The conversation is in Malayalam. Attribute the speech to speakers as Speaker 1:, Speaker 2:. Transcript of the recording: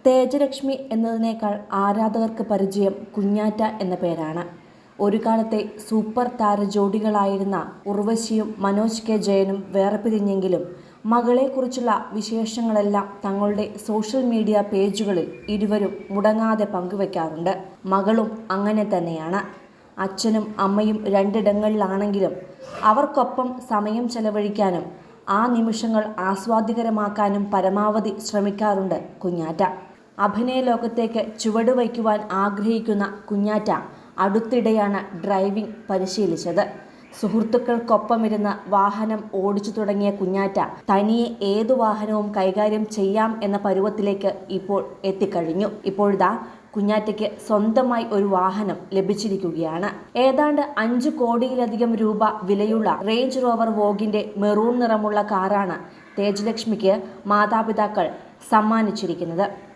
Speaker 1: തേജലക്ഷ്മി എന്നതിനേക്കാൾ ആരാധകർക്ക് പരിചയം കുഞ്ഞാറ്റ എന്ന പേരാണ്. ഒരു കാലത്തെ സൂപ്പർ താര ജോഡികളായിരുന്ന ഉർവശിയും മനോജ് കെ ജയനും വേർപിരിഞ്ഞെങ്കിലും മകളെക്കുറിച്ചുള്ള വിശേഷങ്ങളെല്ലാം തങ്ങളുടെ സോഷ്യൽ മീഡിയ പേജുകളിൽ ഇരുവരും മുടങ്ങാതെ പങ്കുവയ്ക്കാറുണ്ട്. മകളും അങ്ങനെ തന്നെയാണ്. അച്ഛനും അമ്മയും രണ്ടിടങ്ങളിലാണെങ്കിലും അവർക്കൊപ്പം സമയം ചെലവഴിക്കാനും ആ നിമിഷങ്ങൾ ആസ്വാദ്യകരമാക്കാനും പരമാവധി ശ്രമിക്കാറുണ്ട് കുഞ്ഞാറ്റ. അഭിനയ ലോകത്തേക്ക് ചുവടുവയ്ക്കുവാൻ ആഗ്രഹിക്കുന്ന കുഞ്ഞാറ്റ അടുത്തിടെയാണ് ഡ്രൈവിംഗ് പരിശീലിച്ചത്. സുഹൃത്തുക്കൾക്കൊപ്പമിരുന്ന് വാഹനം ഓടിച്ചു തുടങ്ങിയ കുഞ്ഞാറ്റ തനിയെ ഏതു വാഹനവും കൈകാര്യം ചെയ്യാം എന്ന പരുവത്തിലേക്ക് ഇപ്പോൾ എത്തിക്കഴിഞ്ഞു. ഇപ്പോഴിതാ കുഞ്ഞാറ്റയ്ക്ക് സ്വന്തമായി ഒരു വാഹനം ലഭിച്ചിരിക്കുകയാണ്. ഏതാണ്ട് 5 കോടിയിലധികം രൂപ വിലയുള്ള റേഞ്ച് റോവർ വോഗിന്റെ മെറൂൺ നിറമുള്ള കാറാണ് തേജലക്ഷ്മിക്ക് മാതാപിതാക്കൾ സമ്മാനിച്ചിരിക്കുന്നത്.